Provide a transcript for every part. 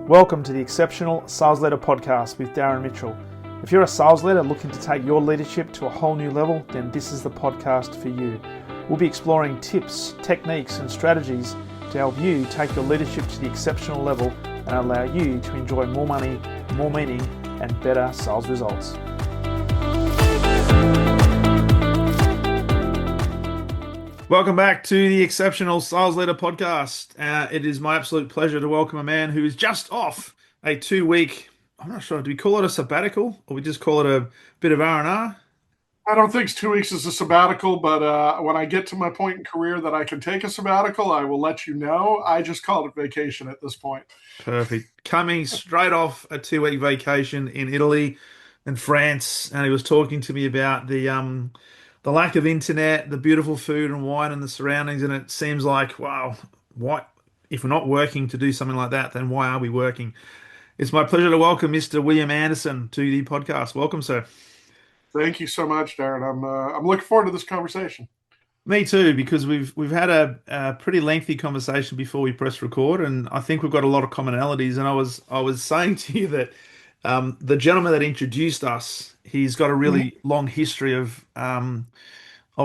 Welcome to the Exceptional Sales Leader Podcast with Darren Mitchell. If you're a sales leader looking to take your leadership to a whole new level, then this is the podcast for you. We'll be exploring tips, techniques, and strategies to help you take your leadership to the exceptional level and allow you to enjoy more money, more meaning, and better sales results. Welcome back to the Exceptional Sales Leader Podcast. It is my absolute pleasure to welcome a man who is just off a 2-week, I'm not sure, do we call it a sabbatical or we just call it a bit of R&R? I don't think 2 weeks is a sabbatical, but when I get to my point in career that I can take a sabbatical, I will let you know. I just called it vacation at this point. Perfect. Coming straight off a 2-week vacation in Italy and France, and he was talking to me about the lack of internet, the beautiful food and wine and the surroundings, and it seems like, wow, what if we're not working to do something like that, then why are we working? It's my pleasure to welcome Mr. William Anderson to the podcast. Welcome, sir. Thank you so much, Darren. I'm looking forward to this conversation. Me too, because we've had a pretty lengthy conversation before we press record, and I think we've got a lot of commonalities. And I was saying to you that the gentleman that introduced us, he's got a really long history of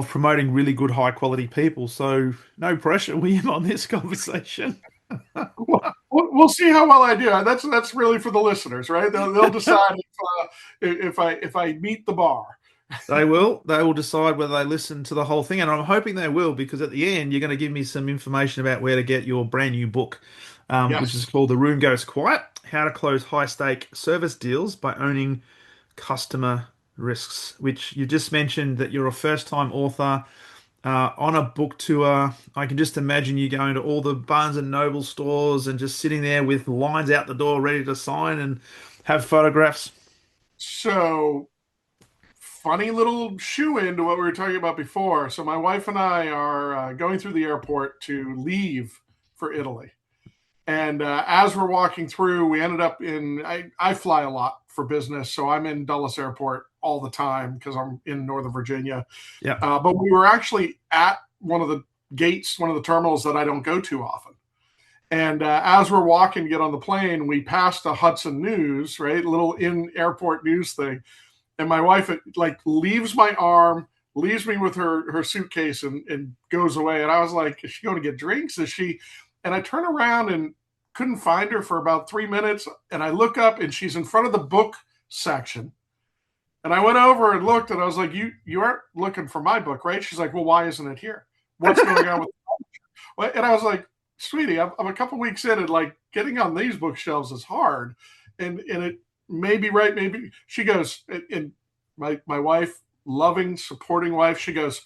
promoting really good, high quality people. So no pressure, William, on this conversation. We'll see how well I do. That's really for the listeners, right? They'll decide if I meet the bar. They will. They will decide whether they listen to the whole thing, and I'm hoping they will, because at the end you're going to give me some information about where to get your brand new book, Yes. which is called "The Room Goes Quiet: How to Close High Stake Service Deals by Owning Customer Risks." Which you just mentioned that you're a first time author on a book tour. I can just imagine you going to all the Barnes and Noble stores and just sitting there with lines out the door ready to sign and have photographs. So, funny little shoe in to what we were talking about before. So, my wife and I are going through the airport to leave for Italy. And as we're walking through, we ended up I fly a lot for business. So I'm in Dulles Airport all the time because I'm in Northern Virginia. Yeah. But we were actually at one of the gates, one of the terminals that I don't go to often. And as we're walking to get on the plane, we passed a Hudson News, right? A little in-airport news thing. And my wife, leaves my arm, leaves me with her suitcase and goes away. And I was like, is she going to get drinks? Is she... And I turn around and couldn't find her for about 3 minutes. And I look up and she's in front of the book section. And I went over and looked and I was like, you aren't looking for my book, right? She's like, well, why isn't it here? What's going on with it? And I was like, sweetie, I'm a couple weeks in and getting on these bookshelves is hard. And it may be right. Maybe she goes, and my wife, loving, supporting wife, she goes,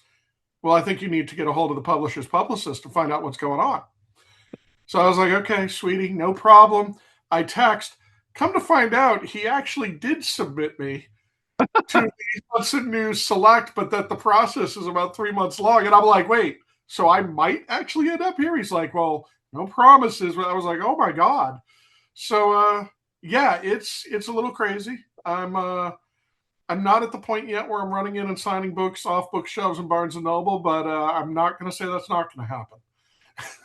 well, I think you need to get a hold of the publisher's publicist to find out what's going on. So I was like, okay, sweetie, no problem. I text. Come to find out, he actually did submit me to the Hudson News Select, but that the process is about 3 months long. And I'm like, wait, so I might actually end up here? He's like, well, no promises. I was like, oh my God. So yeah, it's a little crazy. I'm not at the point yet where I'm running in and signing books off bookshelves in Barnes and Noble, but I'm not going to say that's not going to happen.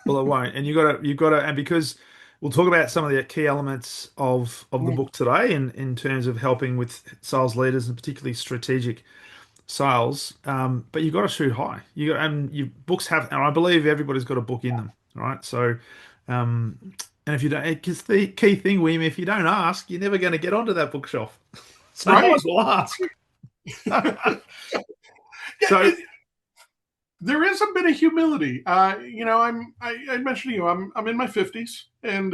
Well, it won't, and you've got to, and because we'll talk about some of the key elements of the book today, in terms of helping with sales leaders and particularly strategic sales. But you've got to shoot high. And your books have, and I believe everybody's got a book in them, right? So, and if you don't, because the key thing, William, if you don't ask, you're never going to get onto that bookshelf. So Right. I will ask. So. There is a bit of humility. I mentioned to you, I'm in my 50s and,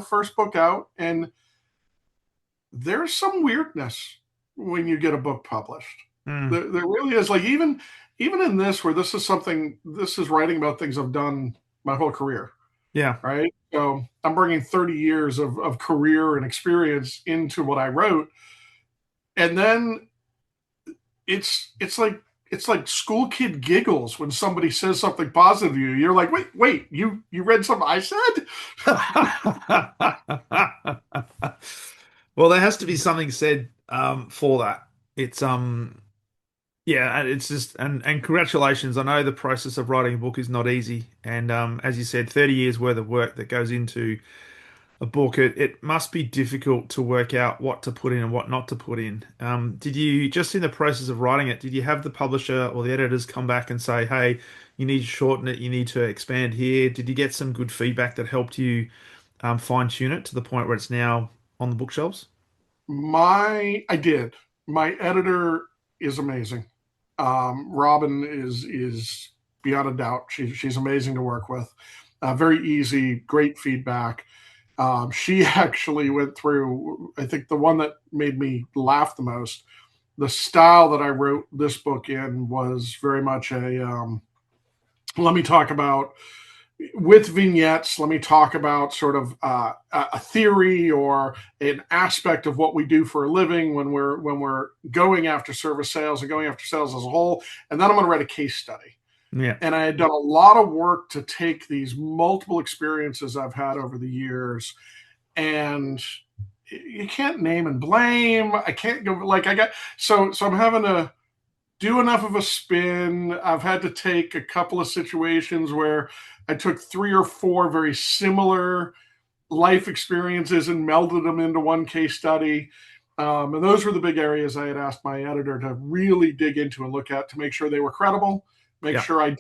first book out. And there's some weirdness when you get a book published. There really is. Even in this, where this is writing about things I've done my whole career. Yeah. Right. So I'm bringing 30 years of career and experience into what I wrote. And then it's like school kid giggles when somebody says something positive to you. You're like, wait, you read something I said? Well, there has to be something said for that. It's yeah, it's just and congratulations. I know the process of writing a book is not easy, and as you said, 30 years worth of work that goes into a book, it must be difficult to work out what to put in and what not to put in. Did you, just in the process of writing it, did you have the publisher or the editors come back and say, hey, you need to shorten it, you need to expand here? Did you get some good feedback that helped you fine tune it to the point where it's now on the bookshelves? I did. My editor is amazing. Robin is beyond a doubt. She's amazing to work with. Very easy, great feedback. She actually went through, I think the one that made me laugh the most, the style that I wrote this book in was very much let me talk about, with vignettes, let me talk about sort of a theory or an aspect of what we do for a living when we're going after service sales and going after sales as a whole. And then I'm going to write a case study. Yeah. And I had done a lot of work to take these multiple experiences I've had over the years, and you can't name and blame. I can't go like I got so I'm having to do enough of a spin. I've had to take a couple of situations where I took three or four very similar life experiences and melded them into one case study. And those were the big areas I had asked my editor to really dig into and look at to make sure they were credible, make Yeah. sure I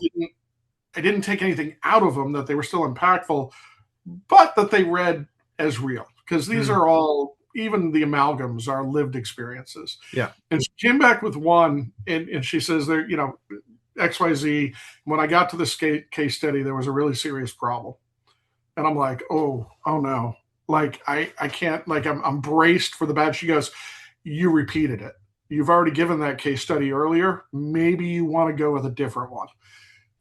didn't take anything out of them, that they were still impactful, but that they read as real, because these Mm. are all, even the amalgams are lived experiences. Yeah. And she came back with one, and she says there, XYZ. When I got to this case study, there was a really serious problem. And I'm like, oh no. Like I can't, like I'm braced for the bad. She goes, you repeated it. You've already given that case study earlier. Maybe you want to go with a different one.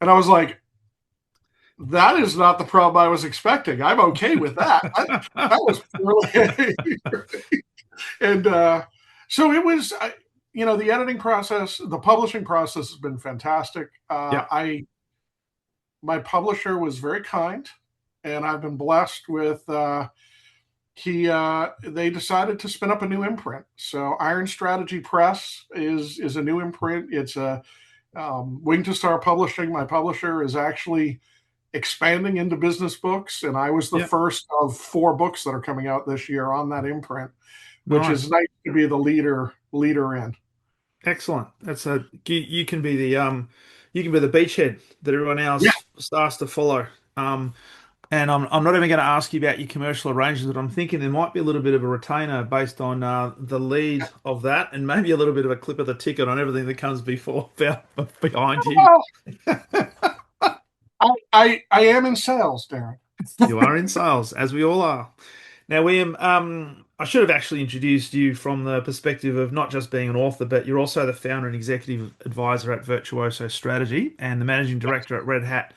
And I was like, that is not the problem I was expecting. I'm okay with that. That was really, and so it was. The editing process, the publishing process has been fantastic. Yeah. I My publisher was very kind, and I've been blessed with. He They decided to spin up a new imprint. So Iron Strategy Press is a new imprint. It's a Wing to Star Publishing. My publisher is actually expanding into business books, and I was the Yeah. first of four books that are coming out this year on that imprint, which is Nice. nice to be the leader in. Excellent. That's a you can be the you can be the beachhead that everyone Yeah. else starts to follow. And I'm not even going to ask you about your commercial arrangements, but I'm thinking there might be a little bit of a retainer based on the lead of that, and maybe a little bit of a clip of the ticket on everything that comes before behind you. Well, I am in sales, Darren. You are in sales, as we all are. Now, William, I should have actually introduced you from the perspective of not just being an author, but you're also the founder and executive advisor at Virtuoso Strategy and the managing director at Red Hat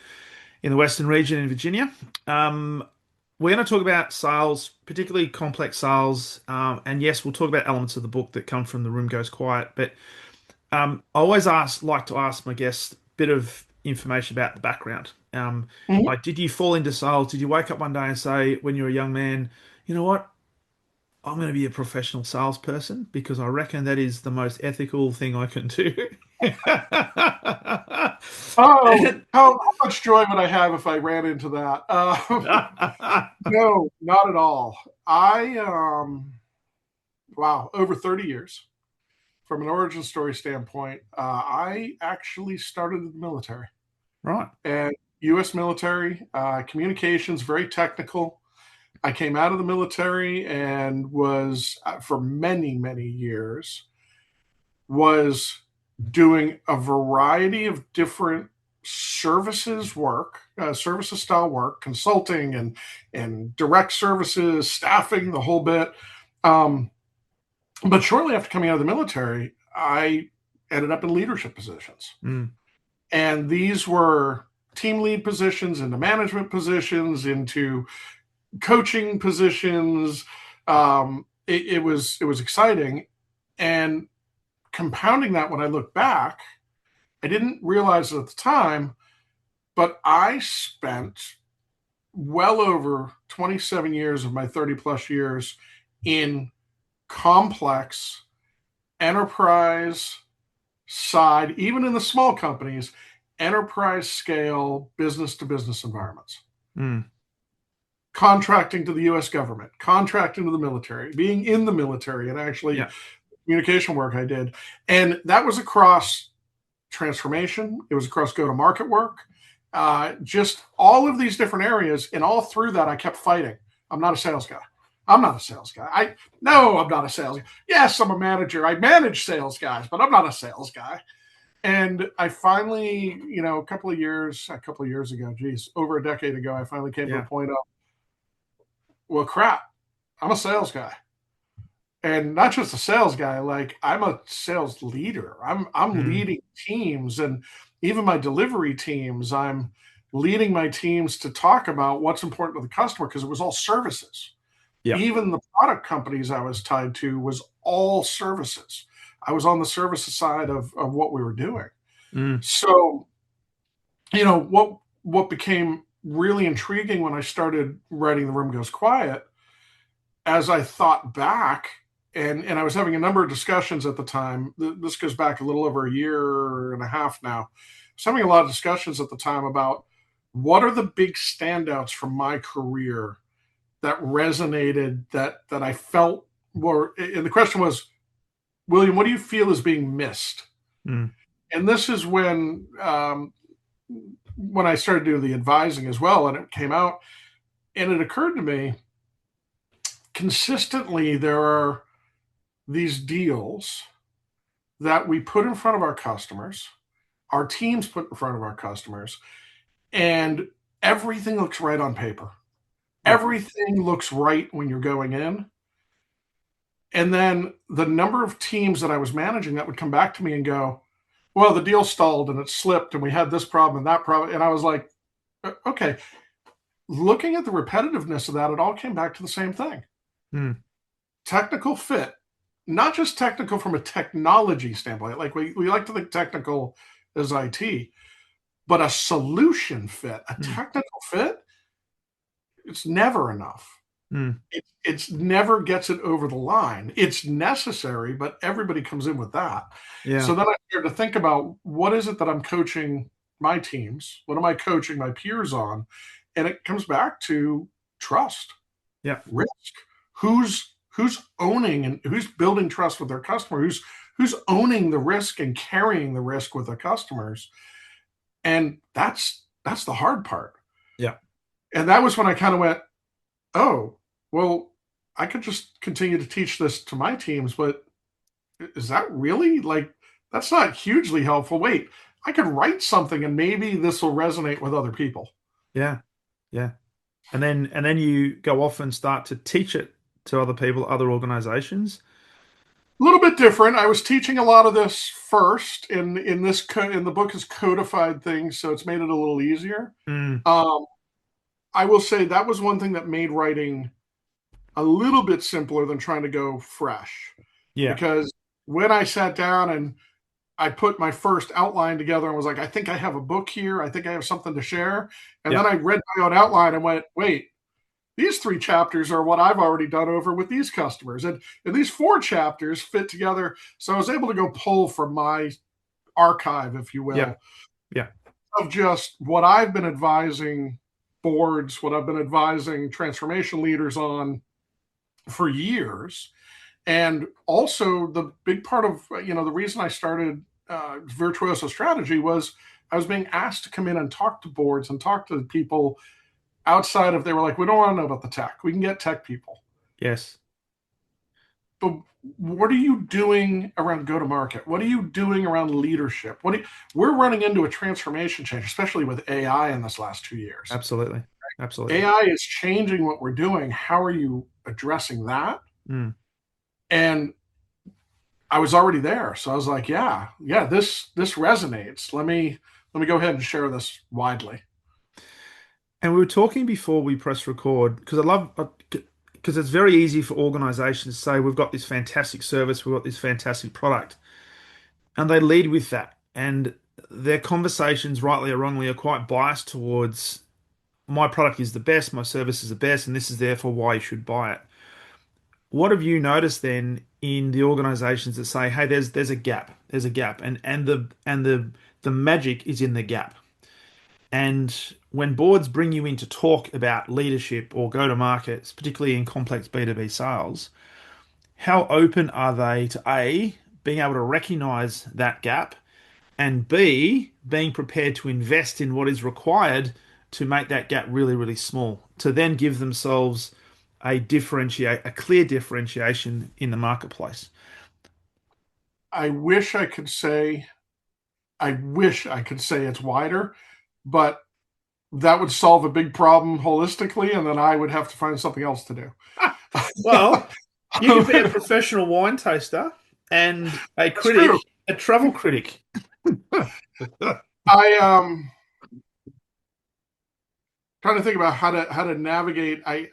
in the Western region in Virginia. We're going to talk about sales, particularly complex sales. And yes, we'll talk about elements of the book that come from The Room Goes Quiet. But I always like to ask my guests a bit of information about the background. Mhm. Like, did you fall into sales? Did you wake up one day and say, when you're a young man, you know what? I'm going to be a professional salesperson because I reckon that is the most ethical thing I can do. Oh, And- how much joy would I have if I ran into that? No, not at all. Wow, over 30 years. From an origin story standpoint, I actually started in the military, Right. and U.S. military communications, very technical. I came out of the military and was, for many, many years, was doing a variety of different services style work, consulting and direct services, staffing, the whole bit. Um, but shortly after coming out of the military, I ended up in leadership positions. Mm. And these were team lead positions, into management positions, into coaching positions. It was exciting. And compounding that, when I look back, I didn't realize it at the time, but I spent well over 27 years of my 30 plus years in complex enterprise side, even in the small companies, enterprise scale business to business environments. Mm. contracting to the US government, contracting to the military, being in the military, and actually Yeah. communication work I did. And that was across transformation, it was across go to market work, just all of these different areas. And all through that, I kept fighting. I'm not a sales guy. I'm not a sales guy. No, I'm not a sales guy. Yes, I'm a manager. I manage sales guys, but I'm not a sales guy. And I finally, a couple of years ago, geez, over a decade ago, I finally came to the Yeah. point of, well, crap, I'm a sales guy, and not just a sales guy. Like, I'm a sales leader. I'm Mm. leading teams, and even my delivery teams. I'm leading my teams to talk about what's important to the customer, because it was all services. Yeah. Even the product companies I was tied to was all services. I was on the services side of what we were doing. Mm. So, what became really intriguing when I started writing The Room Goes Quiet, as I thought back, and I was having a number of discussions at the time. This goes back a little over a year and a half now. I was having a lot of discussions at the time about what are the big standouts from my career that resonated, that I felt were. And the question was, William, what do you feel is being missed? Mm. And this is when I started doing the advising as well, and it came out, and it occurred to me, consistently there are these deals that we put in front of our customers, our teams put in front of our customers, and everything looks right on paper. Yeah. Everything looks right when you're going in. And then the number of teams that I was managing that would come back to me and go, well, the deal stalled and it slipped and we had this problem and that problem. And I was like, okay, looking at the repetitiveness of that, it all came back to the same thing: Mm. technical fit. Not just technical from a technology standpoint, like we like to think technical as IT, but a solution fit, a Mm. technical fit, it's never enough. Mm. It's never gets it over the line. It's necessary, but everybody comes in with that. So Yeah. then I started to think about, what is it that I'm coaching my teams? What am I coaching my peers on? And it comes back to trust, Yeah. risk. Who's owning and who's building trust with their customer? Who's owning the risk and carrying the risk with their customers? And that's the hard part. Yeah. And that was when I kind of went, oh, well, I could just continue to teach this to my teams, but is that really, like, that's not hugely helpful. Wait, I could write something and maybe this will resonate with other people. Yeah. Yeah. And then you go off and start to teach it to other people, other organizations. A little bit different. I was teaching a lot of this first in the book is codified things, so it's made it a little easier. Mm. Um, I will say that was one thing that made writing a little bit simpler than trying to go fresh, Yeah. because when I sat down and I put my first outline together and was like, I think I have a book here. I think I have something to share. And Yeah. then I read my own outline and went, wait, these 3 chapters are what I've already done over with these customers. And these 4 chapters fit together. So I was able to go pull from my archive, if you Yeah. will, Yeah. of just what I've been advising boards, what I've been advising transformation leaders on for years. And also, the big part of, the reason I started Virtuoso Strategy was I was being asked to come in and talk to boards and talk to people outside of, they were like, we don't want to know about the tech. We can get tech people. Yes. But what are you doing around go to market? What are you doing around leadership? We're running into a transformation change, especially with AI in this last 2 years. Absolutely. Absolutely. AI is changing what we're doing. How are you addressing that? Mm. And I was already there, so I was like, yeah, this resonates. Let me go ahead and share this widely. And we were talking before we press record because I love because it's very easy for organizations to say we've got this fantastic service, we've got this fantastic product, and they lead with that. And their conversations, rightly or wrongly, are quite biased towards my product is the best, my service is the best, and this is therefore why you should buy it. What have you noticed then in the organizations that say, hey, there's a gap, there's a gap, and the magic is in the gap. And when boards bring you in to talk about leadership or go to markets, particularly in complex B2B sales, how open are they to A, being able to recognize that gap, and B, being prepared to invest in what is required to make that gap really, really small, to then give themselves a clear differentiation in the marketplace. I wish I could say, I wish I could say it's wider, but that would solve a big problem holistically, and then I would have to find something else to do. Well, you could be a professional wine taster and a That's true. critic, a travel critic. I trying to think about how to navigate. I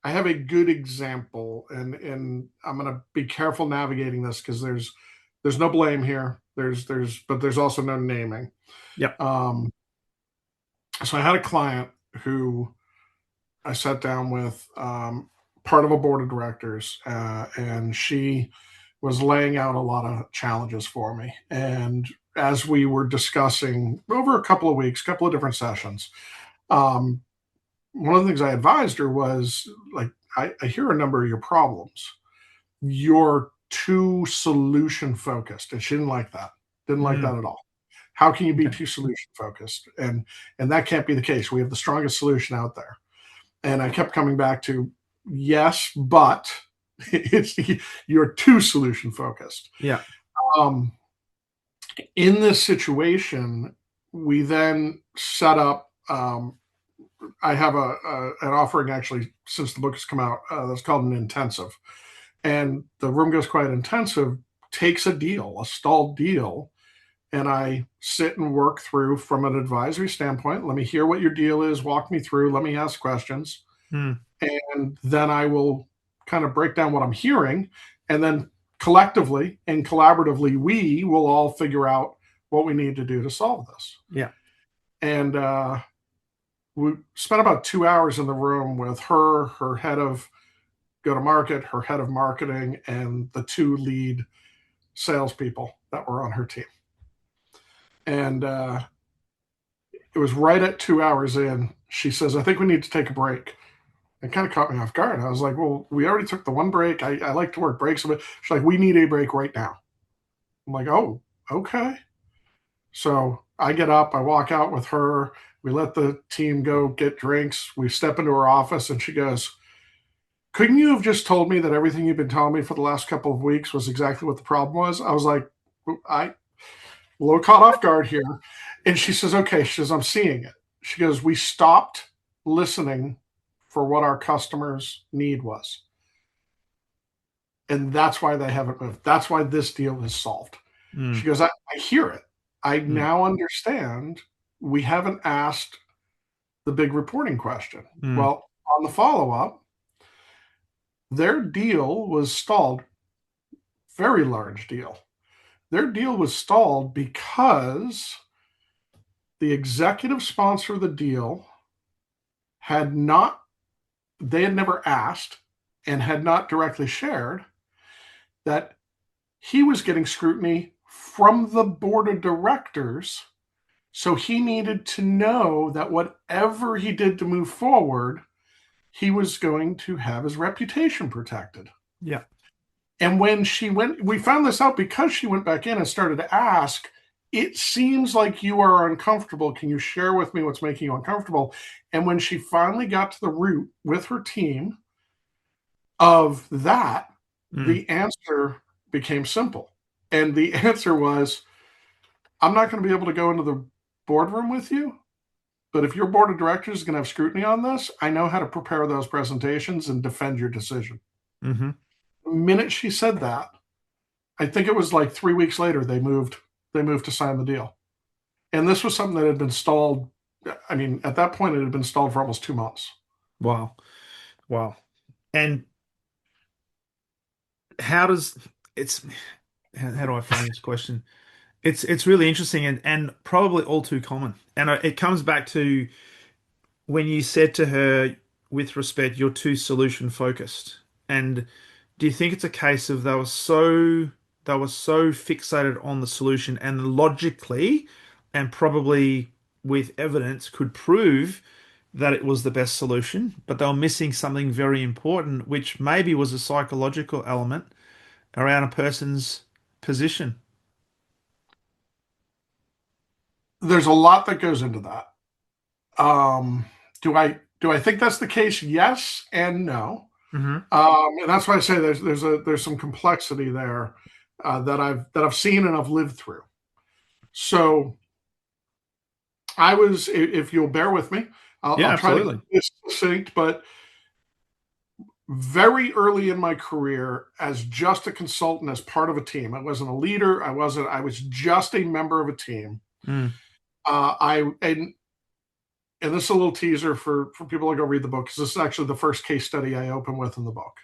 have a good example, and I'm going to be careful navigating this because there's no blame here. But there's also no naming. Yep. Um, so I had a client who I sat down with, part of a board of directors, and she was laying out a lot of challenges for me. And as we were discussing over a couple of weeks, a couple of different sessions, um, one of the things I advised her was like, I hear a number of your problems. You're too solution focused, and she didn't like that. Didn't like that Mm, at all. How can you be okay. too solution focused? And that can't be the case. We have the strongest solution out there. And I kept coming back to yes, but it's you're too solution focused. Yeah. Um, in this situation, we then set up. I have an offering actually since the book has come out that's called an intensive, and the room goes quite intensive. Takes a deal, a stalled deal, and I sit and work through from an advisory standpoint. Let me hear what your deal is. Walk me through. Let me ask questions, Mm, and then I will kind of break down what I'm hearing, and then collectively and collaboratively, we will all figure out what we need to do to solve this. yeah. And we spent about 2 hours in the room with her, her head of go to market, her head of marketing, and the two lead salespeople that were on her team. And it was right at 2 hours in. She says, I think we need to take a break. It kind of caught me off guard. I was like, well, we already took the one break. I like to work breaks. But she's like, we need a break right now. I'm like, oh, okay. So I get up, I walk out with her. We let the team go get drinks. We step into her office, and she goes, couldn't you have just told me that everything you've been telling me for the last couple of weeks was exactly what the problem was? I was like, I a little caught off guard here. And she says, okay. She says, I'm seeing it. She goes, we stopped listening for what our customers' need was. And that's why they haven't moved. That's why this deal is solved. She Mm, goes, I hear it. I mm, now understand we haven't asked the big reporting question. mm, Well, on the follow up, their deal was stalled, very large deal. Their deal was stalled because the executive sponsor of the deal had not, they had never asked and had not directly shared that he was getting scrutiny from the board of directors. So he needed to know that whatever he did to move forward, he was going to have his reputation protected. yeah. And when she went, we found this out because she went back in and started to ask, it seems like you are uncomfortable. Can you share with me what's making you uncomfortable? And when she finally got to the root with her team of that, Mm, the answer became simple. And the answer was, I'm not going to be able to go into the boardroom with you, but if your board of directors is going to have scrutiny on this, I know how to prepare those presentations and defend your decision. mm-hmm. The minute she said that, I think it was like 3 weeks later they moved to sign the deal. And this was something that had been stalled. I mean, at that point it had been stalled for almost 2 months. Wow. Wow. And how does it's how do I frame this question? It's really interesting and probably all too common. And it comes back to when you said to her, with respect, you're too solution focused. And do you think it's a case of they were so fixated on the solution and logically and probably with evidence could prove that it was the best solution, but they were missing something very important, which maybe was a psychological element around a person's position. There's a lot that goes into that. Um, do I think that's the case? Yes and no. Hmm. And that's why I say there's some complexity there that I've seen and I've lived through. So if you'll bear with me, Yeah, I'll try to keep absolutely. this succinct, but very early in my career as just a consultant, as part of a team. I wasn't a leader. I was just a member of a team. Mm. I and this is a little teaser for people to go read the book, because this is actually the first case study I open with in the book.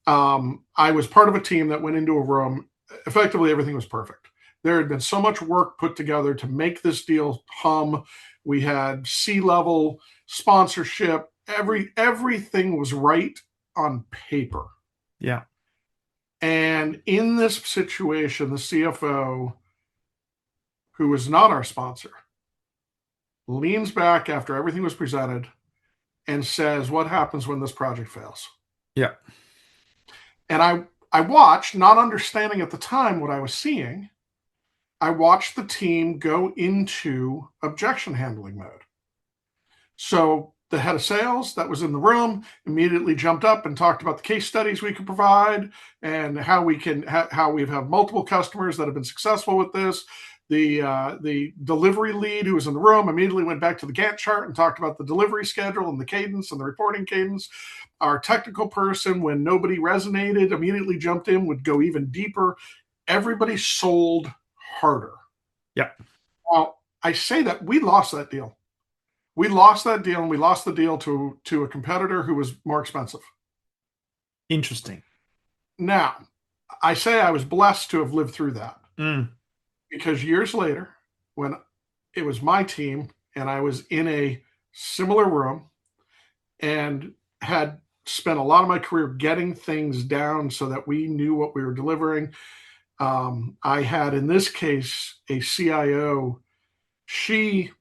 I was part of a team that went into a room. Effectively, everything was perfect. There had been so much work put together to make this deal hum. We had C-level sponsorship. Everything was right on paper. Yeah. And in this situation, the CFO, who was not our sponsor, leans back after everything was presented and says, "What happens when this project fails?" Yeah. And I watched, not understanding at the time what I was seeing. I watched the team go into objection handling mode. So the head of sales that was in the room immediately jumped up and talked about the case studies we could provide and how we've had multiple customers that have been successful with this. The delivery lead who was in the room immediately went back to the Gantt chart and talked about the delivery schedule and the cadence and the reporting cadence. Our technical person, when nobody resonated, immediately jumped in, would go even deeper. Everybody sold harder. Yeah. Now, I say that we lost that deal. We lost that deal, and we lost the deal to a competitor who was more expensive. Interesting. Now, I say I was blessed to have lived through that, Mm. because years later, when it was my team and I was in a similar room and had spent a lot of my career getting things down so that we knew what we were delivering. I had, in this case, a CIO. She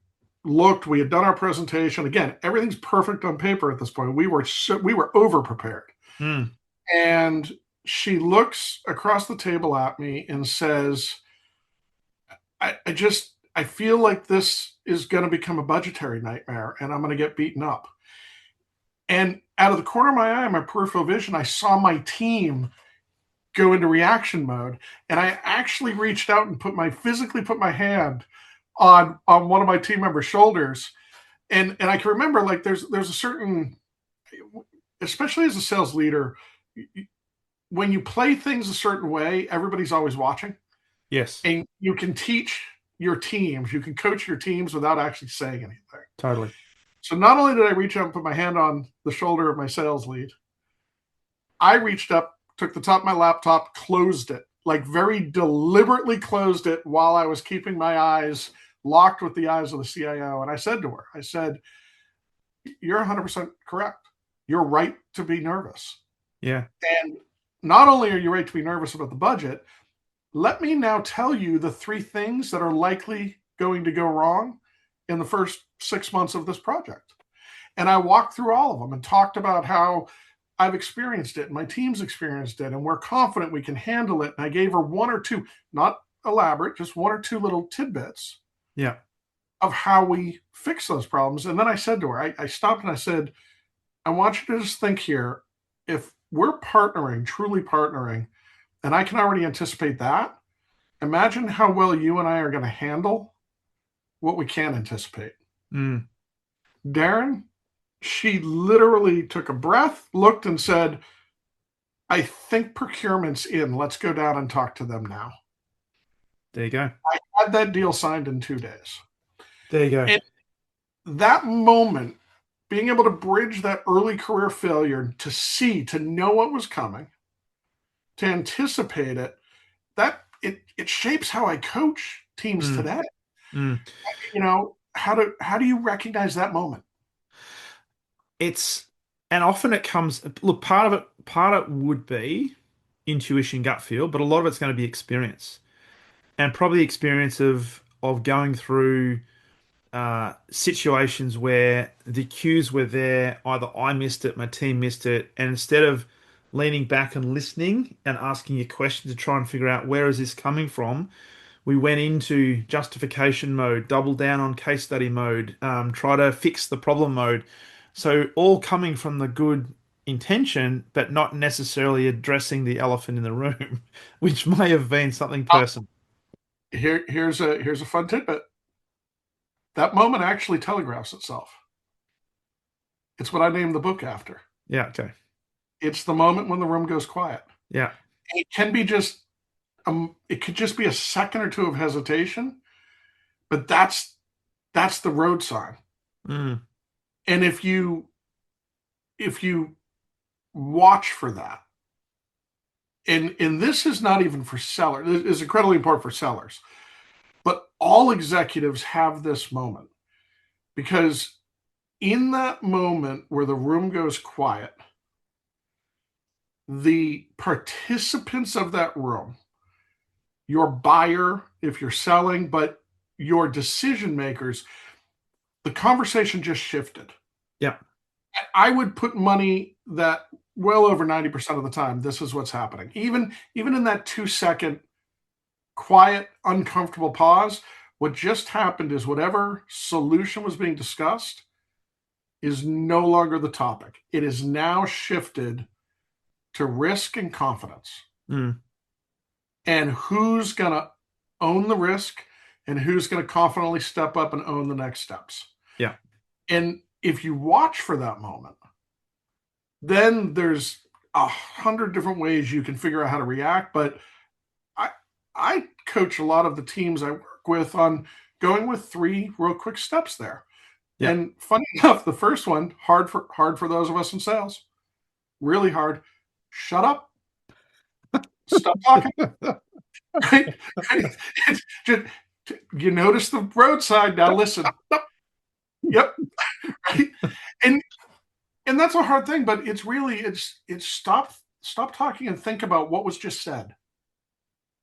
looked. We had done our presentation. Again, everything's perfect on paper at this point. We were over prepared, Mm. and she looks across the table at me and says, I feel like this is going to become a budgetary nightmare, and I'm going to get beaten up." And out of the corner of my eye, my peripheral vision, I saw my team go into reaction mode, and I actually reached out and physically put my hand on one of my team members' shoulders. And I can remember, like, there's a certain, especially as a sales leader, when you play things a certain way, everybody's always watching, Yes. and you can teach your teams, you can coach your teams without actually saying anything. Totally. So not only did I reach out and put my hand on the shoulder of my sales lead, I reached up, took the top of my laptop, closed it, like very deliberately closed it, while I was keeping my eyes locked with the eyes of the CIO. And I said to her, I said, "You're 100% correct. You're right to be nervous. Yeah. And not only are you right to be nervous about the budget, let me now tell you the three things that are likely going to go wrong in the first 6 months of this project." And I walked through all of them and talked about how I've experienced it and my team's experienced it, and we're confident we can handle it. And I gave her one or two, not elaborate, just one or two little tidbits Yeah. of how we fix those problems. And then I said to her, I stopped and I said, "I want you to just think here, if we're partnering, truly partnering, and I can already anticipate that, imagine how well you and I are going to handle what we can anticipate." Mm. Darren, she literally took a breath, looked, and said, "I think procurement's in. Let's go down and talk to them now." There you go. I had that deal signed in 2 days. There you go. And that moment, being able to bridge that early career failure to know what was coming, to anticipate it, it shapes how I coach teams Mm. today. Mm. How do you recognize that moment? It's and often it comes. Look, part of it would be intuition, gut feel, but a lot of it's going to be experience, and probably experience of going through situations where the cues were there, either I missed it, my team missed it, and instead of leaning back and listening and asking a question to try and figure out where is this coming from, we went into justification mode, double down on case study mode, try to fix the problem mode. So all coming from the good intention, but not necessarily addressing the elephant in the room, which may have been something personal. Here's a fun tidbit. That moment actually telegraphs itself. It's what I named the book after. Yeah, okay. It's the moment when the room goes quiet. Yeah. It can be just it could just be a second or two of hesitation, but that's the road sign. Mm, And if you watch for that, and this is not even for sellers, it is incredibly important for sellers, but all executives have this moment because in that moment where the room goes quiet, the participants of that room, your buyer, if you're selling, but your decision makers, the conversation just shifted. yeah. I would put money that well over 90% of the time, this is what's happening. Even in that 2 second quiet, uncomfortable pause, what just happened is whatever solution was being discussed is no longer the topic. It is now shifted to risk and confidence. Mm, And who's going to own the risk and who's going to confidently step up and own the next steps. yeah. And if you watch for that moment, then there's 100 different ways you can figure out how to react. But I I coach a lot of the teams I work with on going with three real quick steps there. Yeah. And funny enough, the first one, hard for those of us in sales, really hard. Shut up, stop talking. Right? It's just, you notice the roadside. Now listen. Yep. Right. And and that's a hard thing, but it's stop talking and think about what was just said.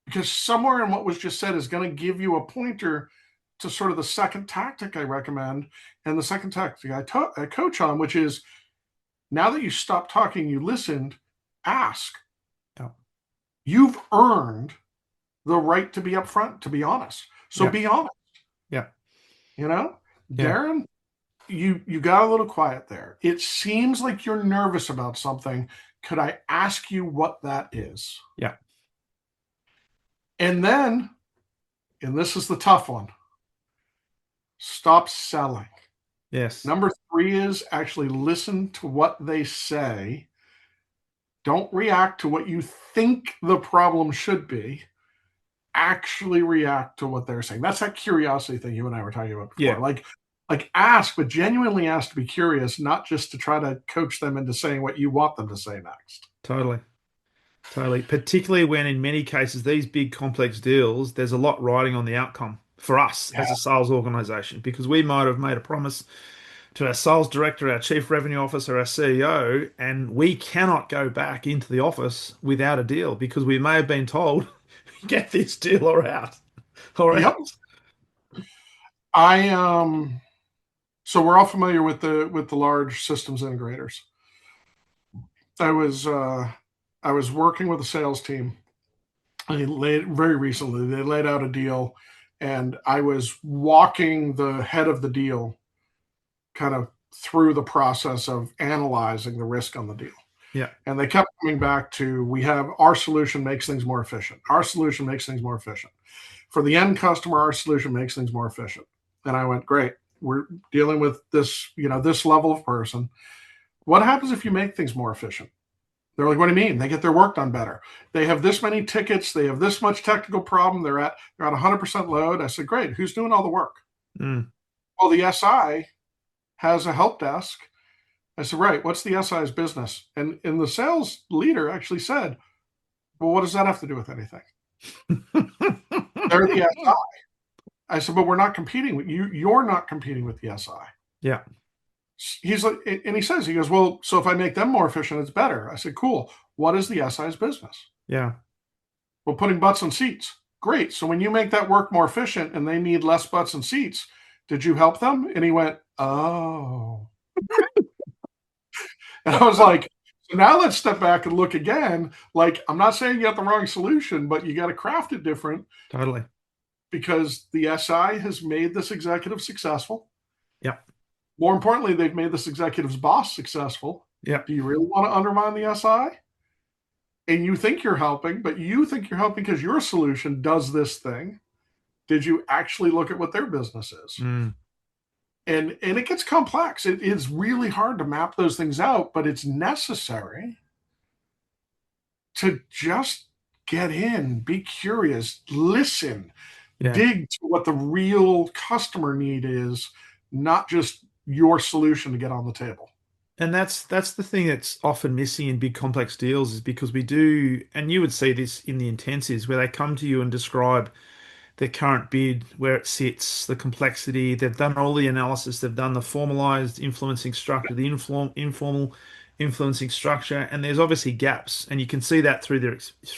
Because somewhere in what was just said is going to give you a pointer to sort of the second tactic I recommend and the second tactic I coach on, which is now that you stop talking, you listened, ask. Yeah. You've earned the right to be upfront, to be honest. So Yeah. be honest. Yeah. You know, Yeah. Darren, you got a little quiet there. It seems like you're nervous about something. Could I ask you what that is? Yeah. And then, and this is the tough one, stop selling. Yes. Number three is actually listen to what they say. Don't react to what you think the problem should be. Actually react to what they're saying. That's that curiosity thing you and I were talking about before. Yeah. Like ask, but genuinely ask to be curious, not just to try to coach them into saying what you want them to say next. Totally. Totally. Particularly when in many cases, these big complex deals, there's a lot riding on the outcome for us Yeah. as a sales organization because we might have made a promise to our sales director, our chief revenue officer, our CEO, and we cannot go back into the office without a deal because we may have been told, get this deal or out. Or Yep. else. I so we're all familiar with the large systems integrators. I was I was working with a sales team. Very recently. They laid out a deal, and I was walking the head of the deal kind of through the process of analyzing the risk on the deal. Yeah. And they kept coming back to we have our solution makes things more efficient. Our solution makes things more efficient. For the end customer, our solution makes things more efficient. And I went, great. We're dealing with this, this level of person. What happens if you make things more efficient? They're like, what do you mean? They get their work done better. They have this many tickets. They have this much technical problem. They're at 100% load. I said, great. Who's doing all the work? Mm. Well, the SI has a help desk. I said, right. What's the SI's business? And the sales leader actually said, well, what does that have to do with anything? They're the SI. I said, but we're not competing with you. You're not competing with the SI. Yeah. He's like, and he says, he goes, well, so if I make them more efficient, it's better. I said, cool. What is the SI's business? Yeah. Well, putting butts in seats. Great. So when you make that work more efficient and they need less butts and seats, Did you help them? And he went, oh. And I was like, so now let's step back and look again. Like, I'm not saying you got the wrong solution, but you got to craft it different Totally. because the SI has made this executive successful. Yep. More importantly, they've made this executive's boss successful. Yep. Do you really want to undermine the SI? And you think you're helping, but you think you're helping because your solution does this thing. Did you actually look at what their business is? Mm. And it gets complex. It is really hard to map those things out, but it's necessary to just get in, be curious, listen, Yeah. dig to what the real customer need is, not just your solution to get on the table. And that's the thing that's often missing in big complex deals is because we do, and you would see this in the intensives where they come to you and describe their current bid, where it sits, the complexity. They've done all the analysis. They've done the formalized influencing structure, the informal influencing structure, and there's obviously gaps, and you can see that through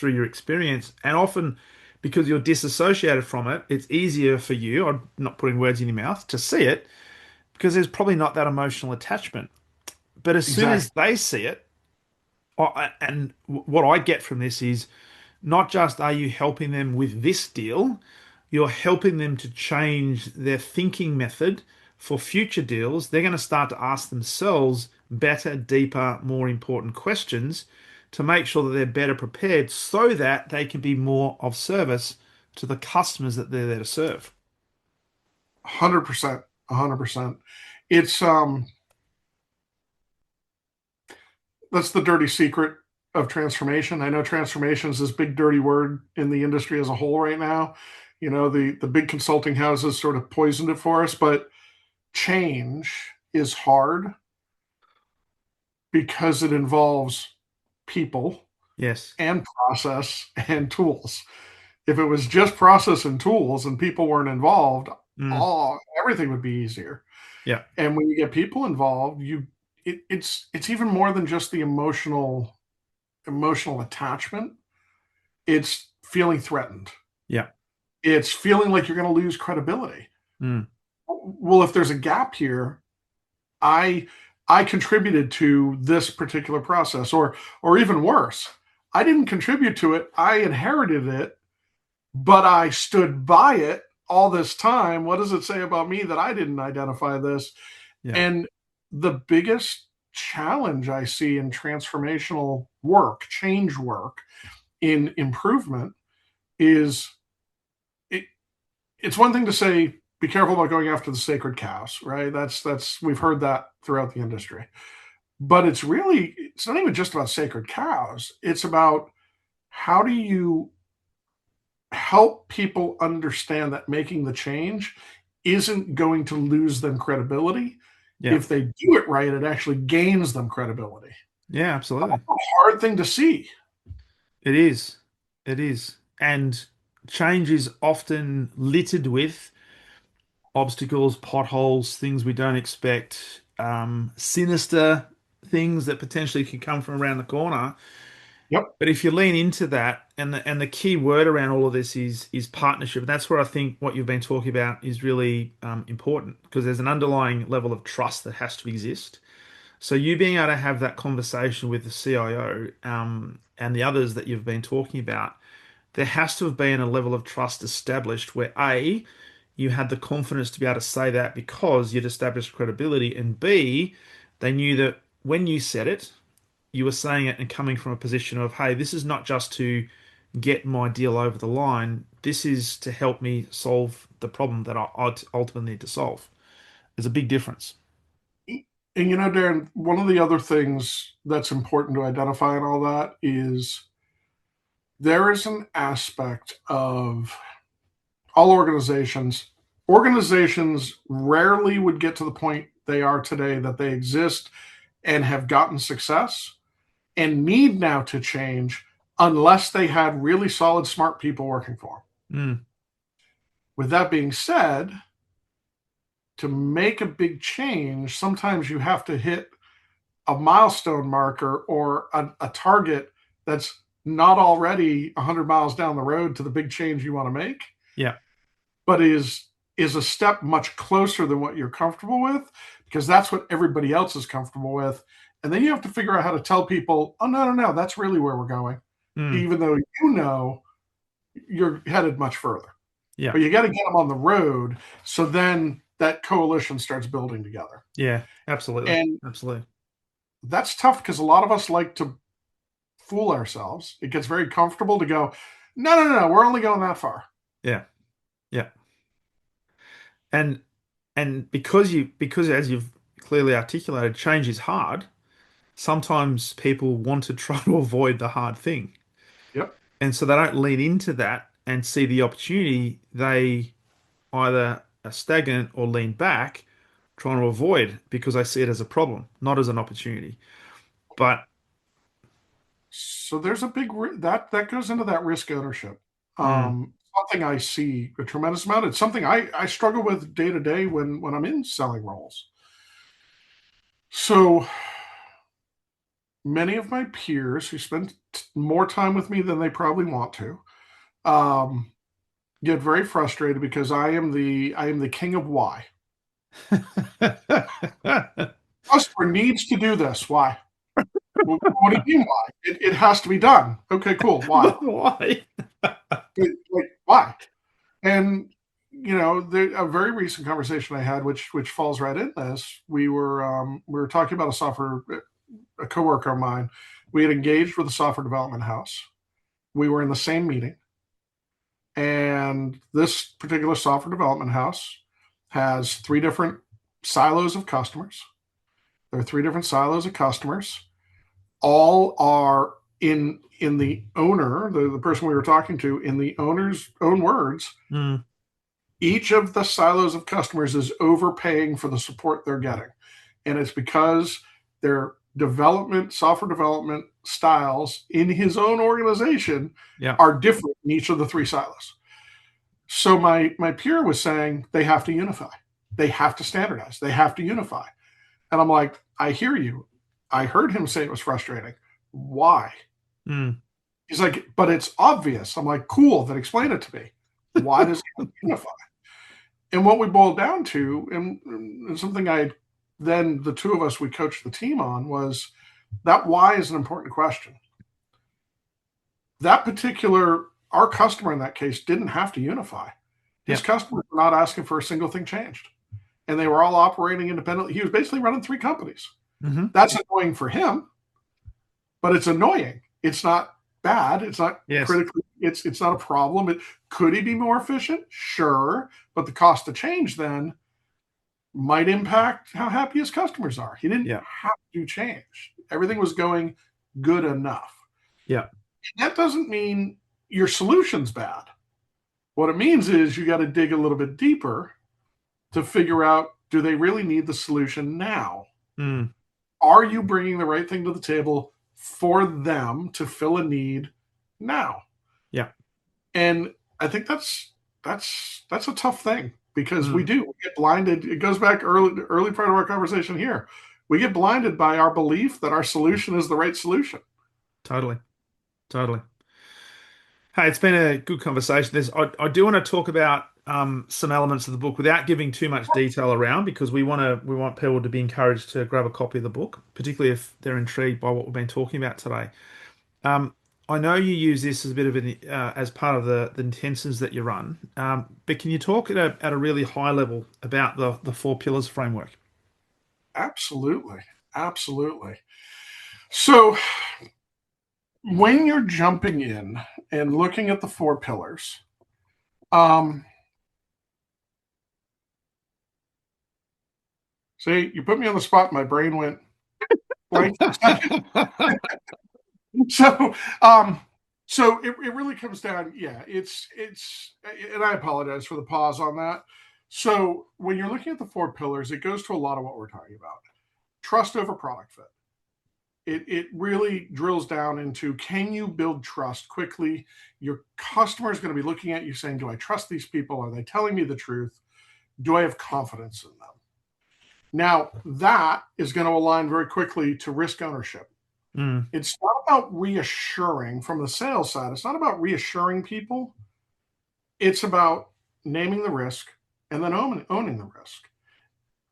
your experience. And often, because you're disassociated from it, it's easier for you. I'm not putting words in your mouth to see it because there's probably not that emotional attachment. But as soon as Exactly. they see it, and what I get from this is not just are you helping them with this deal, you're helping them to change their thinking method for future deals. They're going to start to ask themselves better, deeper, more important questions to make sure that they're better prepared so that they can be more of service to the customers that they're there to serve. 100%. 100%. It's that's the dirty secret of transformation. I know transformation is this big dirty word in the industry as a whole right now. You know, the big consulting houses sort of poisoned it for us, but change is hard because it involves people Yes. and process and tools. If it was just process and tools and people weren't involved, Mm. all everything would be easier. Yeah. And when you get people involved, it's even more than just the emotional attachment. It's feeling threatened. Yeah. It's feeling like you're going to lose credibility. Mm. Well, if there's a gap here, I I contributed to this particular process, or even worse, I didn't contribute to it. I inherited it, but I stood by it all this time. What does it say about me that I didn't identify this? Yeah. And the biggest challenge I see in transformational work, change work, in improvement is it, it's one thing to say, be careful about going after the sacred cows, right? That's we've heard that throughout the industry. But it's not even just about sacred cows. It's about how do you help people understand that making the change isn't going to lose them credibility. Yeah. If they do it right, it actually gains them credibility. Yeah, absolutely. A hard thing to see. It is. It is. And change is often littered with obstacles, potholes, things we don't expect, sinister things that potentially can come from around the corner. Yep. But if you lean into that, and the key word around all of this is partnership. And that's where I think what you've been talking about is really important because there's an underlying level of trust that has to exist. So you being able to have that conversation with the CIO and the others that you've been talking about, there has to have been a level of trust established where A, you had the confidence to be able to say that because you'd established credibility, and B, they knew that when you said it, you were saying it and coming from a position of, hey, this is not just to get my deal over the line. This is to help me solve the problem that I ultimately need to solve. There's a big difference. And Darren, one of the other things that's important to identify in all that is there is an aspect of all organizations rarely would get to the point they are today that they exist and have gotten success and need now to change unless they had really solid smart people working for them. Mm, With that being said, to make a big change, sometimes you have to hit a milestone marker or a target that's not already 100 miles down the road to the big change you want to make, yeah, but is is a step much closer than what you're comfortable with, because that's what everybody else is comfortable with. And then you have to figure out how to tell people, oh, no, no, no, that's really where we're going, Mm. even though you know you're headed much further. Yeah. But you got to get them on the road. So then that coalition starts building together. Yeah. Absolutely. And Absolutely. that's tough because a lot of us like to fool ourselves. It gets very comfortable to go, no, no, no, no, we're only going that far. Yeah. Yeah. And because as you've clearly articulated, change is hard. Sometimes people want to try to avoid the hard thing. Yep. And so they don't lean into that and see the opportunity. They either are stagnant or lean back, trying to avoid because they see it as a problem, not as an opportunity. But So there's a big that goes into that risk ownership. mm, Something I see a tremendous amount. It's something I struggle with day to day when I'm in selling roles. So many of my peers who spend more time with me than they probably want to um, get very frustrated because I am the king of why. Customer needs to do this. Why? Well, what do you mean why? It has to be done. Okay, cool. Why? but why? Like why? And a very recent conversation I had, which falls right in this. We were talking about a software, a coworker of mine. We had engaged with a software development house. We were in the same meeting, and this particular software development house has three different silos of customers. There are three different silos of customers. All are in the owner, the person we were talking to, in the owner's own words. Mm, Each of the silos of customers is overpaying for the support they're getting. And it's because their software development styles in his own organization yeah. are different in each of the three silos. So my peer was saying they have to unify. They have to standardize. They have to unify. And I'm like, I hear you. I heard him say it was frustrating. Why? Mm, He's like, but it's obvious. I'm like, cool, then explain it to me. Why does he have to unify? And what we boiled down to, and something then the two of us we coached the team on, was that why is an important question. That particular our customer in that case didn't have to unify. His yeah. customers were not asking for a single thing changed, and they were all operating independently. He was basically running three companies. Hmm. That's annoying for him, but it's annoying. It's not bad. It's not Yes. critically. It's not a problem. Could he be more efficient? Sure, but the cost to change then might impact how happy his customers are. He didn't Yeah. have to change. Everything was going good enough. Yeah. That doesn't mean your solution's bad. What it means is you got to dig a little bit deeper to figure out, do they really need the solution now? Mm, Are you bringing the right thing to the table for them to fill a need now? yeah. And I think that's a tough thing because we Mm, do we get blinded. It goes back early part of our conversation here. We get blinded by our belief that our solution is the right solution. totally. Totally. Hey, it's been a good conversation. I do want to talk about some elements of the book without giving too much detail around because we want people to be encouraged to grab a copy of the book, particularly if they're intrigued by what we've been talking about today. Um, I know you use this as a bit of as part of the intentions that you run, but can you talk at a really high level about the four pillars framework? Absolutely, absolutely. So when you're jumping in and looking at the four pillars, um, see, you put me on the spot. My brain went blank. So, um, so it really comes down. Yeah, and I apologize for the pause on that. So when you're looking at the four pillars, it goes to a lot of what we're talking about. Trust over product fit. It really drills down into, can you build trust quickly? Your customer is going to be looking at you saying, do I trust these people? Are they telling me the truth? Do I have confidence in them? Now, that is going to align very quickly to risk ownership. Mm, It's not about reassuring from the sales side. It's not about reassuring people. It's about naming the risk, and then owning the risk.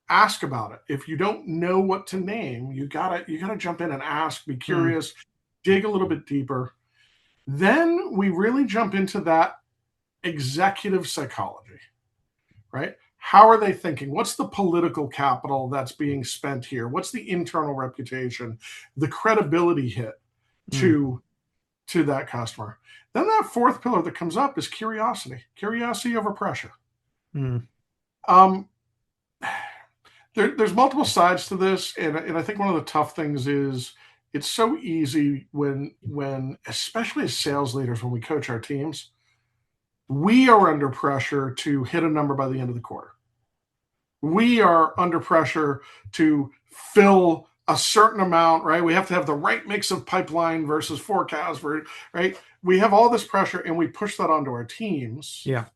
Ask about it. If you don't know what to name, you gotta jump in and ask, be Mm, curious, dig a little bit deeper. Then we really jump into that executive psychology, right? How are they thinking? What's the political capital that's being spent here? What's the internal reputation, the credibility hit mm, to that customer? Then that fourth pillar that comes up is curiosity over pressure. mm, Um, there's multiple sides to this, and I think one of the tough things is it's so easy when especially as sales leaders when we coach our teams, we are under pressure to hit a number by the end of the quarter. We are under pressure to fill a certain amount, right? We have to have the right mix of pipeline versus forecast, right? We have all this pressure and we push that onto our teams. yeah.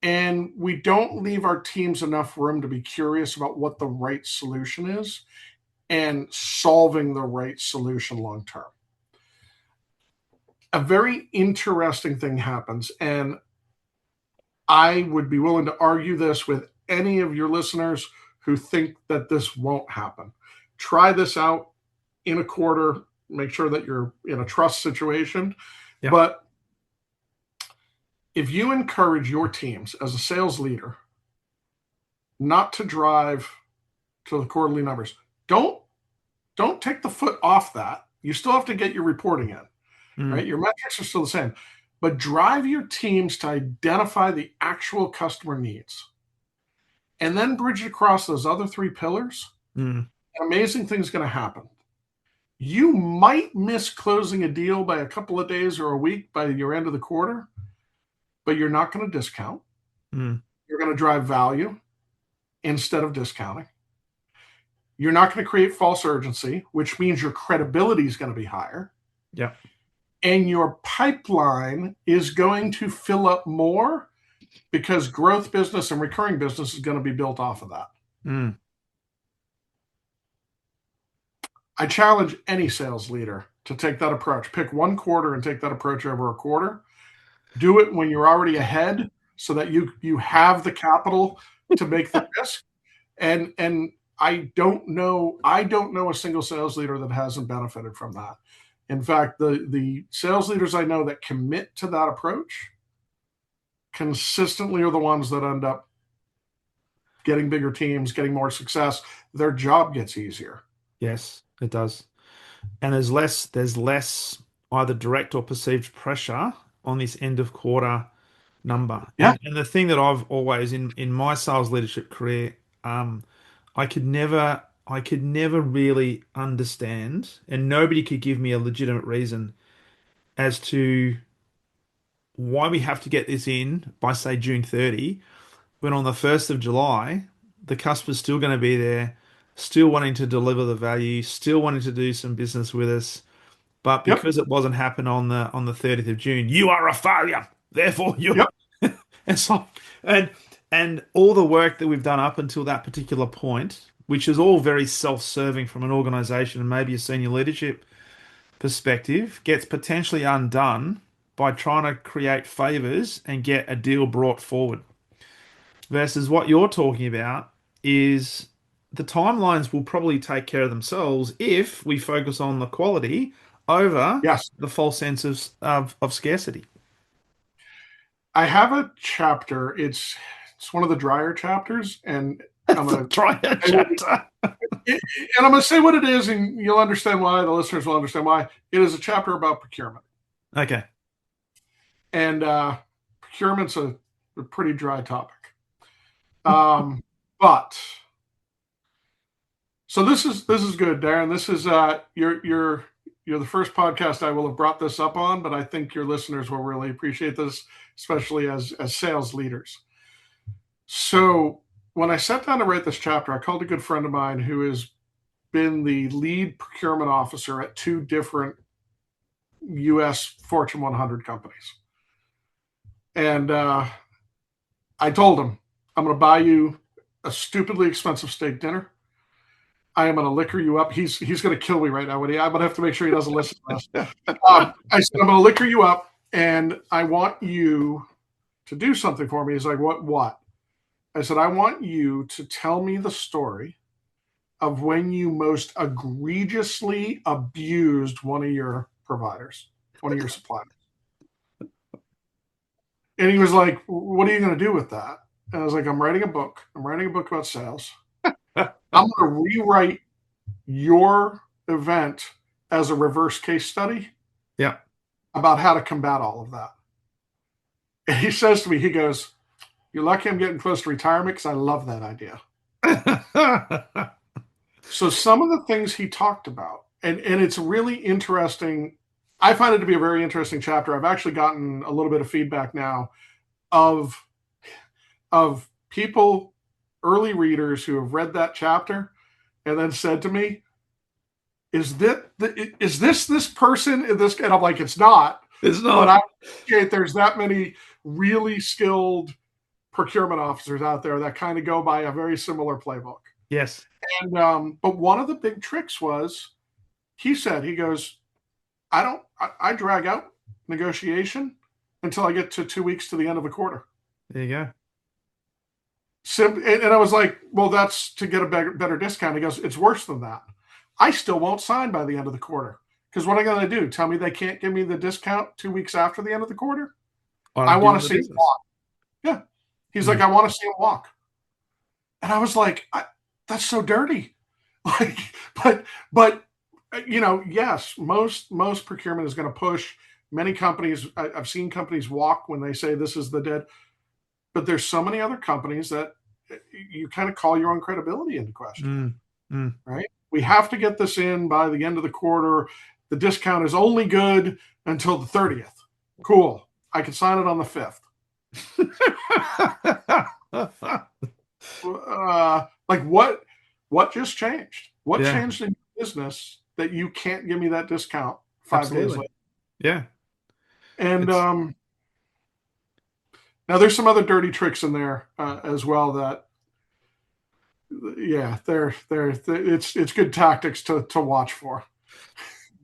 And we don't leave our teams enough room to be curious about what the right solution is and solving the right solution long term. A very interesting thing happens, and I would be willing to argue this with any of your listeners who think that this won't happen. Try this out in a quarter, make sure that you're in a trust situation. Yeah. But if you encourage your teams as a sales leader not to drive to the quarterly numbers, don't take the foot off that. You still have to get your reporting in, Mm, right? Your metrics are still the same, but drive your teams to identify the actual customer needs and then bridge it across those other three pillars. mm, An amazing thing's going to happen. You might miss closing a deal by a couple of days or a week by your end of the quarter, but you're not going to discount. mm, You're going to drive value instead of discounting. You're not going to create false urgency, which means your credibility is going to be higher. yeah. And your pipeline is going to fill up more because growth business and recurring business is going to be built off of that. Mm, I challenge any sales leader to take that approach. Pick one quarter and take that approach over a quarter. Do it when you're already ahead so that you have the capital to make the risk. And I don't know a single sales leader that hasn't benefited from that. In fact, the sales leaders I know that commit to that approach consistently are the ones that end up getting bigger teams, getting more success. Their job gets easier. yes, it does. And there's less either direct or perceived pressure on this end of quarter number. Yeah. And the thing that I've always in my sales leadership career, I could never really understand, and nobody could give me a legitimate reason as to why we have to get this in by say June 30, when on the 1st of July, the customer's still going to be there, still wanting to deliver the value, still wanting to do some business with us. But Yep. because it wasn't happen on the 30th of June, you are a failure. Therefore, you Yep. and so and all the work that we've done up until that particular point, which is all very self-serving from an organization and maybe a senior leadership perspective, gets potentially undone by trying to create favors and get a deal brought forward. Versus what you're talking about is the timelines will probably take care of themselves if we focus on the quality over Yes. the false sense of scarcity. I have a chapter. It's one of the drier chapters, and I'm The gonna dryer chapter. and I'm gonna say what it is, and you'll understand why. The listeners will understand why. It is a chapter about procurement, Okay. and procurement's a pretty dry topic. But so this is good, Darren. This is you're the first podcast I will have brought this up on, but I think your listeners will really appreciate this, especially as sales leaders. So when I sat down to write this chapter, I called a good friend of mine who has been the lead procurement officer at two different U.S. Fortune 100 companies, and I told him, "I'm going to buy you a stupidly expensive steak dinner. I am going to liquor you up." He's going to kill me right now. I'm going to have to make sure he doesn't listen to this. I said, "I'm going to liquor you up, and I want you to do something for me." He's like, "What? What?" I said, I want you to tell me the story of when you most egregiously abused one of your providers, one of your suppliers. And he was like, what are you going to do with that? And I was like, I'm writing a book. I'm writing a book about sales. I'm going to rewrite your event as a reverse case study Yeah. about how to combat all of that. And he says to me, he goes, you're lucky I'm getting close to retirement because I love that idea. So some of the things he talked about, and it's really interesting. I find it to be a very interesting chapter. I've actually gotten a little bit of feedback now of people, early readers who have read that chapter and then said to me, is this person in this? And I'm like, it's not. It's But not. I appreciate there's that many really skilled procurement officers out there that kind of go by a very similar playbook. Yes. And but one of the big tricks was he said, he goes, I drag out negotiation until I get to 2 weeks to the end of the quarter. There you go. And I was like, well, that's to get a better discount. He goes, it's worse than that. I still won't sign by the end of the quarter. Because what am I going to do? Tell me they can't give me the discount 2 weeks after the end of the quarter? I I don't give want them to the see him business. walk. Yeah. He's like, Mm. I want to see him walk. And I was like, that's so dirty. Like, but yes, most procurement is going to push. Many companies, I've seen companies walk when they say this is the dead, but there's so many other companies that you kind of call your own credibility into question, Mm. Mm. right? We have to get this in by the end of the quarter. The discount is only good until the 30th. Cool. I can sign it on the 5th. Like what just changed? What Yeah, changed in your business that you can't give me that discount 5 days absolutely. later? Yeah. And It's now there's some other dirty tricks in there as well that yeah, it's good tactics to watch for.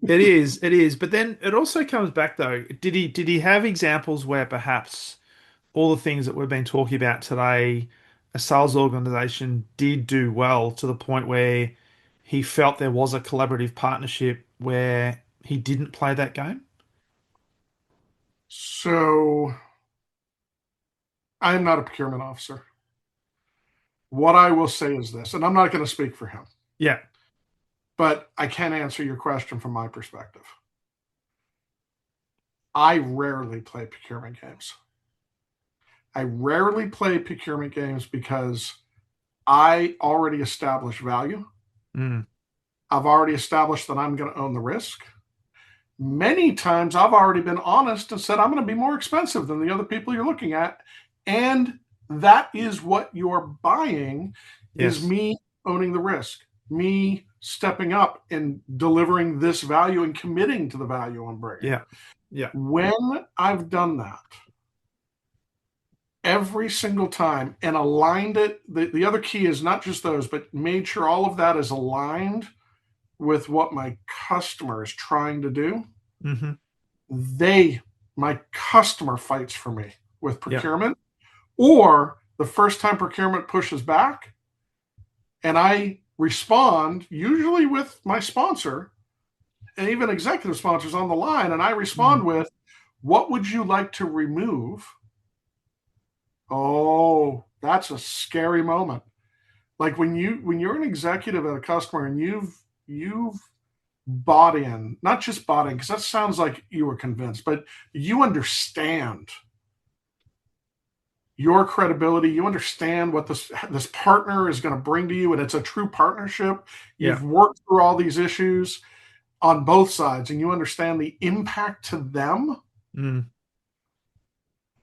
it is. But then it also comes back though. Did he have examples where perhaps all the things that we've been talking about today, a sales organization did do well to the point where he felt there was a collaborative partnership where he didn't play that game? So I am not a procurement officer. What I will say is this, and I'm not going to speak for him, Yeah. but I can answer your question from my perspective. I rarely play procurement games. I rarely play procurement games because I already established value. Mm. I've already established that I'm going to own the risk. Many times I've already been honest and said I'm going to be more expensive than the other people you're looking at. And that is what you're buying is Yes. me owning the risk, me stepping up and delivering this value and committing to the value I'm bringing. Yeah. Yeah. When I've done that, every single time and aligned it. The other key is not just those, but made sure all of that is aligned with what my customer is trying to do. Hmm. They, my customer fights for me with Yeah. procurement, or the first time procurement pushes back and I respond, usually with my sponsor and even executive sponsors on the line, and I Mm. respond with, what would you like to remove? Oh, that's a scary moment. Like when you're an executive at a customer and you've bought in, not just bought in, because that sounds like you were convinced, but you understand your credibility. You understand what this partner is going to bring to you, and it's a true partnership. Yeah. You've worked through all these issues on both sides, and you understand the impact to them. Mm.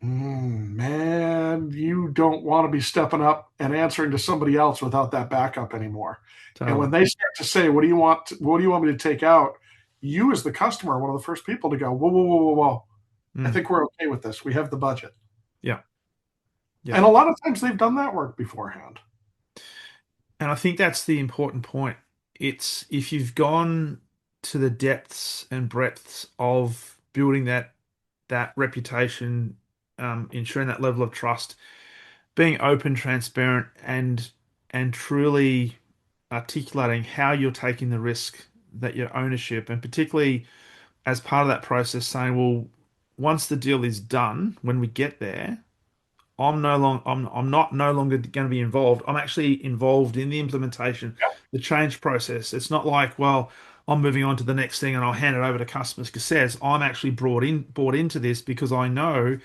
Man, you don't want to be stepping up and answering to somebody else without that backup anymore. And when Totally. they start to say, "What do you want? What do you want me to take out?" You, as the customer, are one of the first people to go, "Whoa, whoa, whoa, whoa, whoa! I Mm. think we're okay with this. We have the budget." Yeah. Yeah. And a lot of times they've done that work beforehand. And I think that's the important point. It's if you've gone to the depths and breadths of building that reputation, ensuring that level of trust, being open, transparent, and truly articulating how you're taking the risk, that your ownership, and particularly as part of that process, saying, well, once the deal is done, when we get there, I'm not no longer going to be involved. I'm actually involved in the implementation, the change process. It's not like, well, I'm moving on to the next thing and I'll hand it over to customer success. I'm actually brought into this because I know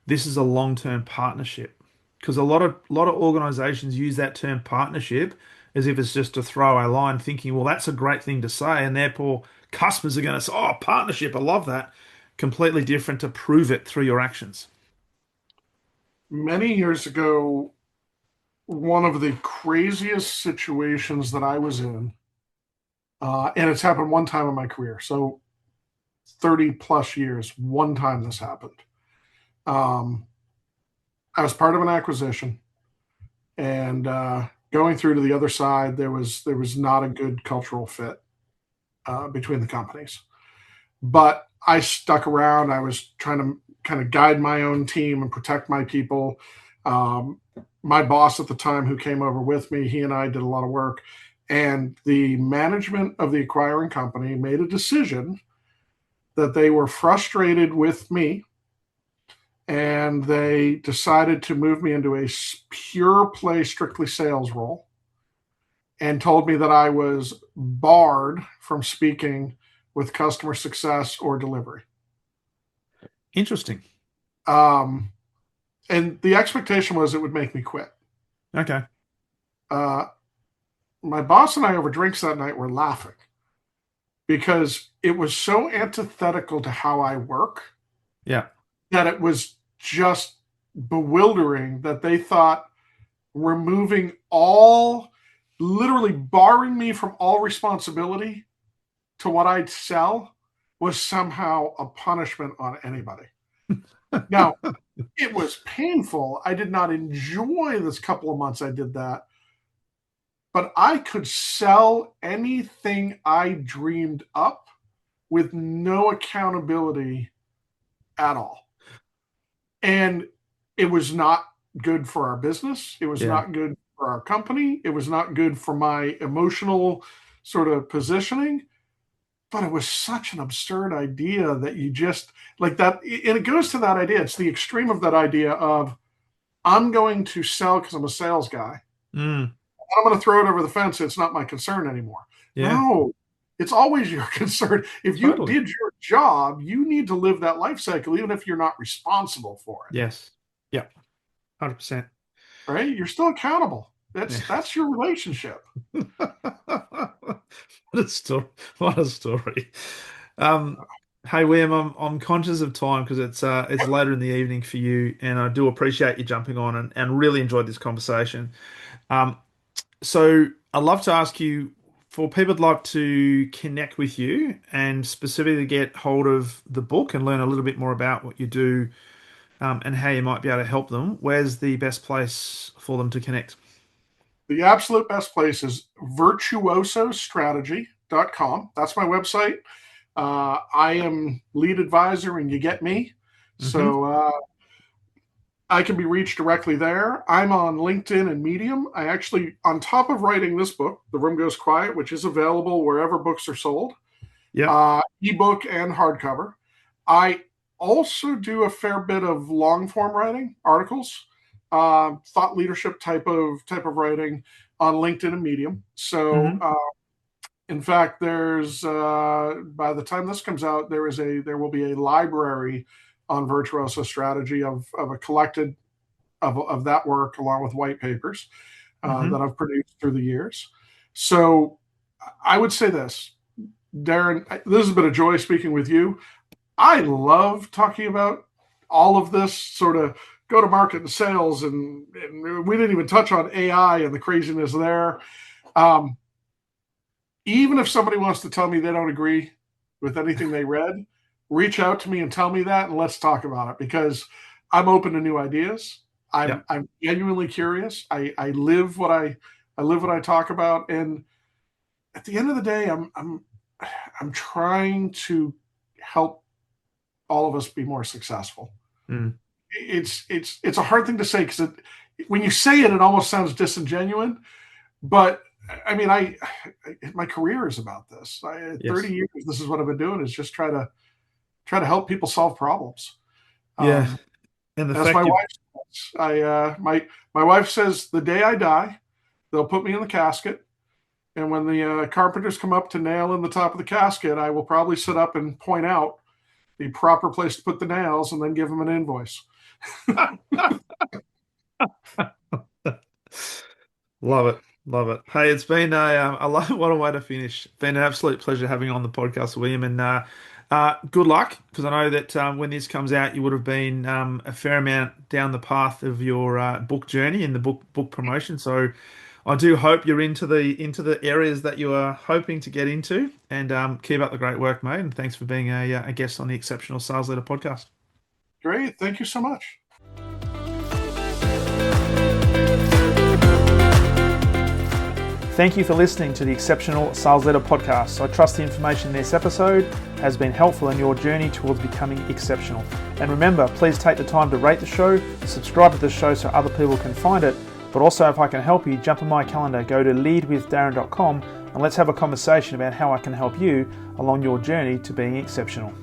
this is a long-term partnership. Because a lot of organizations use that term partnership as if it's just a throwaway line, thinking, well, that's a great thing to say, and therefore customers are going to say, oh, partnership, I love that. Completely different to prove it through your actions. Many years ago, one of the craziest situations that I was in, and it's happened one time in my career. So 30 plus years, one time this happened. Um, I was part of an acquisition, and going through to the other side, there was not a good cultural fit between the companies. But I stuck around. I was trying to kind of guide my own team and protect my people. Um, my boss at the time, who came over with me, he and I did a lot of work. And the management of the acquiring company made a decision that they were frustrated with me, and they decided to move me into a pure play, strictly sales role, and told me that I was barred from speaking with customer success or delivery. Interesting. Um, and the expectation was it would make me quit. Okay. Uh, my boss and I, over drinks that night, were laughing because it was so antithetical to how I work Yeah. that it was just bewildering that they thought removing all, literally barring me from all responsibility to what I'd sell was somehow a punishment on anybody. Now, it was painful. I did not enjoy this couple of months I did that, but I could sell anything I dreamed up with no accountability at all. And it was not good for our business. It was Yeah. not good for our company. It was not good for my emotional sort of positioning. But it was such an absurd idea that you just like that. And it goes to that idea. It's the extreme of that idea of I'm going to sell because I'm a sales guy. Mm. I'm going to throw it over the fence. It's not my concern anymore. Yeah. No, it's always your concern. If you Totally. did your job, you need to live that life cycle, even if you're not responsible for it. Yes. Yeah. 100%. Right? You're still accountable. Yeah. That's your relationship. What a story. What a story. Um, hey William, I'm conscious of time because it's later in the evening for you, and I do appreciate you jumping on and really enjoyed this conversation. Um, so I'd love to ask you, for people who'd like to connect with you and specifically get hold of the book and learn a little bit more about what you do, and how you might be able to help them, where's the best place for them to connect? The absolute best place is virtuosostrategy.com. That's my website. I am lead advisor, and you get me. Hmm. So I can be reached directly there. I'm on LinkedIn and Medium. I actually, on top of writing this book, The Room Goes Quiet, which is available wherever books are sold, Yep. ebook and hardcover, I also do a fair bit of long form writing, articles, thought leadership type of writing on LinkedIn and Medium. So Hmm. in fact, there's by the time this comes out, there will be a library on virtuoso strategy of a collected of that work along with white papers that Hmm. I've produced through the years. So I would say this, Darren, this has been a joy speaking with you. I love talking about all of this sort of go to market and sales, and we didn't even touch on AI and the craziness there. Um, Even if somebody wants to tell me they don't agree with anything they read, reach out to me and tell me that, and let's talk about it because I'm open to new ideas. I'm Yep. I'm genuinely curious. I live what I talk about, and at the end of the day, I'm trying to help all of us be more successful. Mm. It's a hard thing to say because when you say it, it almost sounds disingenuous. But I mean, my career is about this. 30 Yes. years. This is what I've been doing, is just try to help people solve problems. Yeah. Um, And the as my fact you wife says, my wife says, the day I die, they'll put me in the casket, and when the carpenters come up to nail in the top of the casket, I will probably sit up and point out the proper place to put the nails, and then give them an invoice. love it. Love it. Hey, it's been a love, what a way to finish. Been an absolute pleasure having you on the podcast, William. And good luck, because I know that when this comes out, you would have been a fair amount down the path of your book journey and the book promotion. So I do hope you're into the areas that you are hoping to get into. And keep up the great work, mate. And thanks for being a guest on the Exceptional Sales Leader podcast. Great. Thank you so much. Thank you for listening to the Exceptional Sales Leader podcast. I trust the information in this episode has been helpful in your journey towards becoming exceptional. And remember, please take the time to rate the show, subscribe to the show so other people can find it. But also, if I can help you, jump on my calendar, go to leadwithdarren.com, and let's have a conversation about how I can help you along your journey to being exceptional.